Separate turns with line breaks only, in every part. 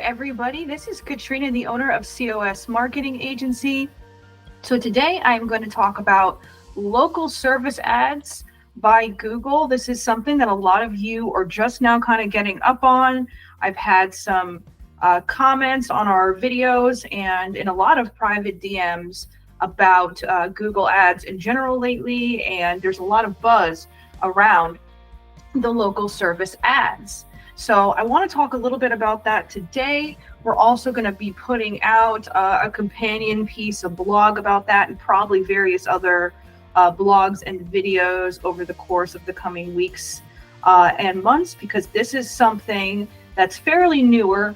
everybody. This is Katrina, the owner of COSMarketing Agency. So today I'm going to talk about local service ads by Google. This is something that a lot of you are just now kind of getting up on. I've had some comments on our videos and in a lot of private DMs about Google ads in general lately, and there's a lot of buzz around the local service ads. So I want to talk a little bit about that today. We're also going to be putting out a companion piece, a blog about that, and probably various other blogs and videos over the course of the coming weeks and months, because this is something that's fairly newer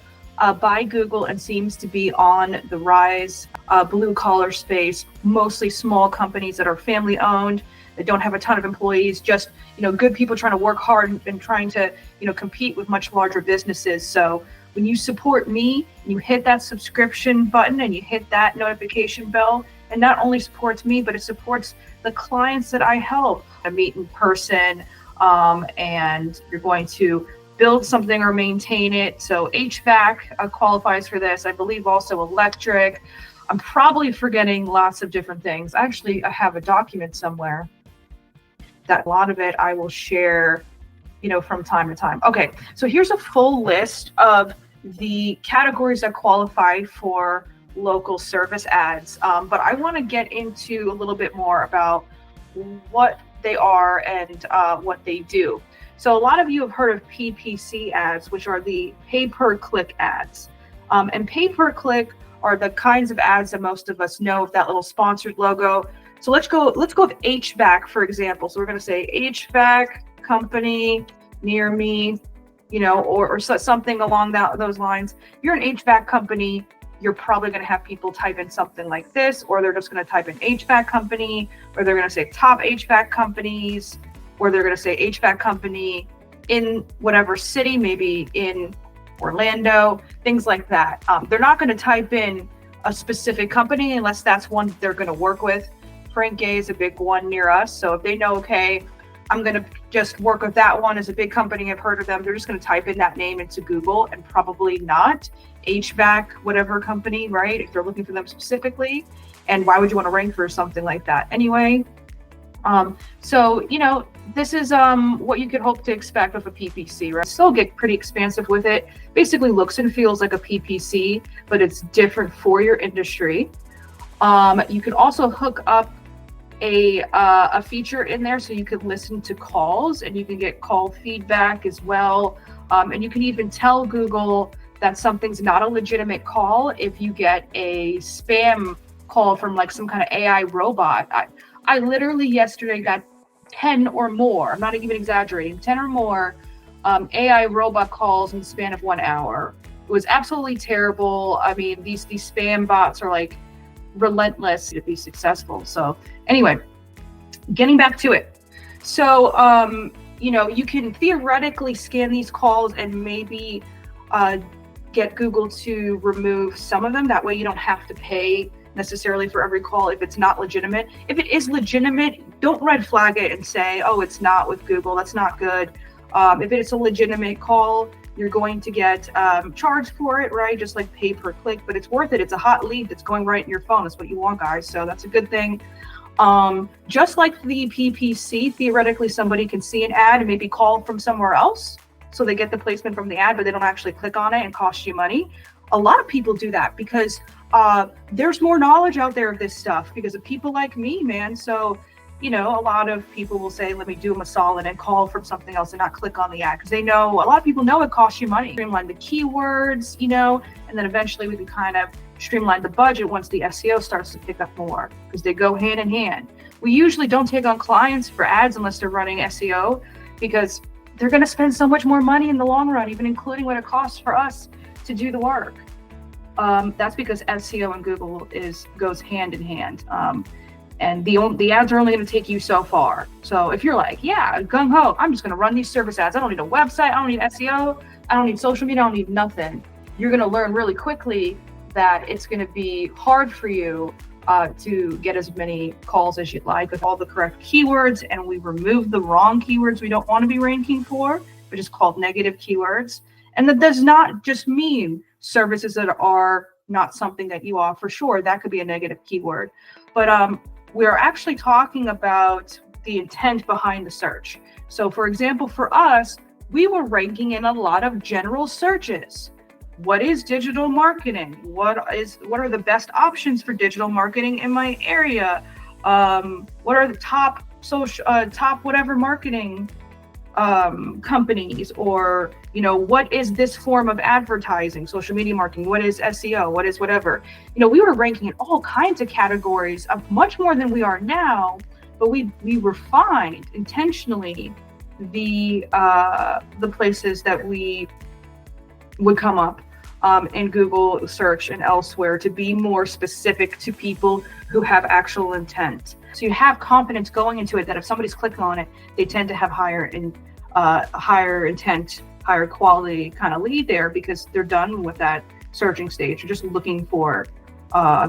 by Google and seems to be on the rise. Blue collar space, mostly small companies that are family owned, that don't have a ton of employees, just good people trying to work hard and trying to compete with much larger businesses. So when you support me, you hit that subscription button and you hit that notification bell, and not only supports me, but it supports the clients that I help to meet in person, and you're going to build something or maintain it. So HVAC qualifies for this. I believe also electric. I'm probably forgetting lots of different things. Actually, I have a document somewhere that a lot of it I will share, from time to time. Okay, so here's a full list of the categories that qualify for local service ads. But I want to get into a little bit more about what they are and what they do. So a lot of you have heard of PPC ads, which are the pay-per-click ads. And pay-per-click are the kinds of ads that most of us know, with that little sponsored logo. So let's go with HVAC, for example. So we're going to say HVAC company near me, or something along those lines. If you're an HVAC company, you're probably going to have people type in something like this, or they're just going to type in HVAC company, or they're going to say top HVAC companies, or they're going to say HVAC company in whatever city, maybe in Orlando, things like that. They're not going to type in a specific company unless that's one they're going to work with. Frank Gay is a big one near us. So if they know, okay, I'm going to just work with that one as a big company, I've heard of them, they're just going to type in that name into Google and probably not HVAC, whatever company, right? If they're looking for them specifically. And why would you want to rank for something like that anyway? So, this is what you could hope to expect with a PPC, right? Still get pretty expansive with it. Basically looks and feels like a PPC, but it's different for your industry. You can also hook up a feature in there so you can listen to calls, and you can get call feedback as well. And you can even tell Google that something's not a legitimate call if you get a spam call from like some kind of AI robot. I literally yesterday got 10 or more, I'm not even exaggerating, 10 or more AI robot calls in the span of 1 hour. It was absolutely terrible. I mean, these spam bots are like relentless to be successful. So anyway, getting back to it. So, you can theoretically scan these calls and maybe get Google to remove some of them. That way you don't have to pay necessarily for every call if it's not legitimate. If it is legitimate, don't red flag it and say, oh, it's not with Google, that's not good. If it's a legitimate call, you're going to get charged for it, right? Just like pay per click, but it's worth it. It's a hot lead that's going right in your phone. That's what you want, guys. So that's a good thing. Just like the PPC, theoretically, somebody can see an ad and maybe call from somewhere else. So they get the placement from the ad, but they don't actually click on it and cost you money. A lot of people do that because there's more knowledge out there of this stuff because of people like me, man. So, a lot of people will say, let me do them a solid and call from something else and not click on the ad, because they know, a lot of people know it costs you money. Streamline the keywords, and then eventually we can kind of streamline the budget once the SEO starts to pick up more, because they go hand in hand. We usually don't take on clients for ads unless they're running SEO, because they're going to spend so much more money in the long run, even including what it costs for us to do the work. That's because SEO and Google goes hand in hand. And the ads are only going to take you so far. So if you're like, yeah, gung ho, I'm just going to run these service ads. I don't need a website. I don't need SEO. I don't need social media. I don't need nothing. You're going to learn really quickly that it's going to be hard for you to get as many calls as you'd like with all the correct keywords. And we remove the wrong keywords we don't want to be ranking for, which is called negative keywords. And that does not just mean services that are not something that you offer, sure, that could be a negative keyword. But we're actually talking about the intent behind the search. So for example, for us, we were ranking in a lot of general searches. What is digital marketing? What are the best options for digital marketing in my area? What are the top whatever marketing companies, or what is this form of advertising, social media marketing, what is SEO, what is whatever. We were ranking in all kinds of categories of much more than we are now, but we refined intentionally the places that we would come up in Google search and elsewhere to be more specific to people who have actual intent. So you have confidence going into it that if somebody's clicking on it, they tend to have higher intent, higher quality kind of lead there, because they're done with that searching stage. They're just looking for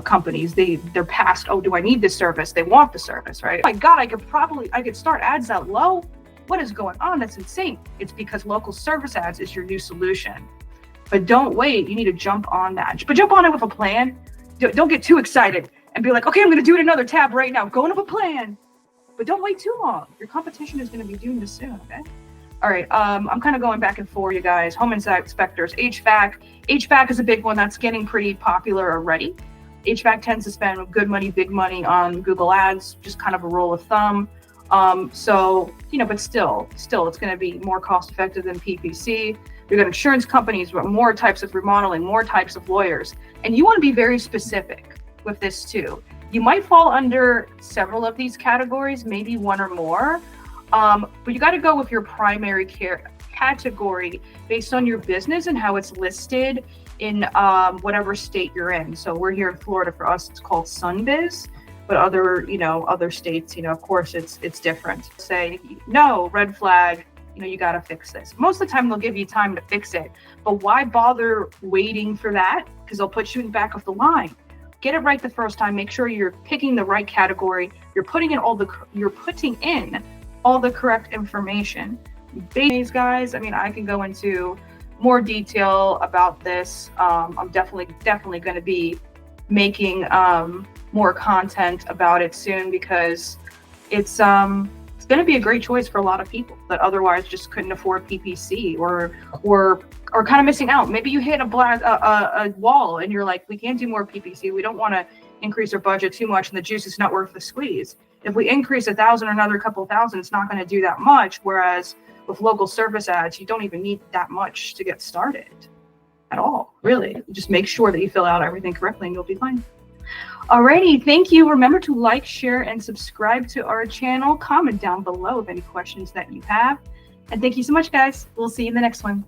companies. They're past, oh, do I need this service? They want the service, right? Oh my God, I could start ads that low. What is going on? That's insane. It's because local service ads is your new solution. But don't wait. You need to jump on that. But jump on it with a plan. Don't get too excited and be like, okay, I'm going to do it in another tab right now. Go into a plan. But don't wait too long. Your competition is going to be doing this soon, okay? All right, I'm kind of going back and forth, you guys. Home inspectors, HVAC. HVAC is a big one that's getting pretty popular already. HVAC tends to spend good money, big money on Google Ads, just kind of a rule of thumb. So, but still, it's going to be more cost effective than PPC. You've got insurance companies, more types of remodeling, more types of lawyers. And you want to be very specific with this too. You might fall under several of these categories, maybe one or more, but you got to go with your primary care category based on your business and how it's listed in whatever state you're in. So we're here in Florida. For us, it's called SunBiz. But other states, of course, it's different. Say, no, red flag, you got to fix this. Most of the time, they'll give you time to fix it. But why bother waiting for that? Because they'll put you in the back of the line. Get it right the first time. Make sure you're picking the right category. You're putting in all the correct information. These guys, I can go into more detail about this. I'm definitely going to be making more content about it soon, because it's going to be a great choice for a lot of people that otherwise just couldn't afford PPC or kind of missing out. Maybe you hit a wall and you're like, we can't do more PPC. We don't want to increase our budget too much, and the juice is not worth the squeeze. If we increase 1,000 or another couple thousand, it's not going to do that much. Whereas with local service ads, you don't even need that much to get started at all, really. Just make sure that you fill out everything correctly and you'll be fine. Alrighty, thank you. Remember to like, share, and subscribe to our channel. Comment down below with any questions that you have. And thank you so much, guys. We'll see you in the next one.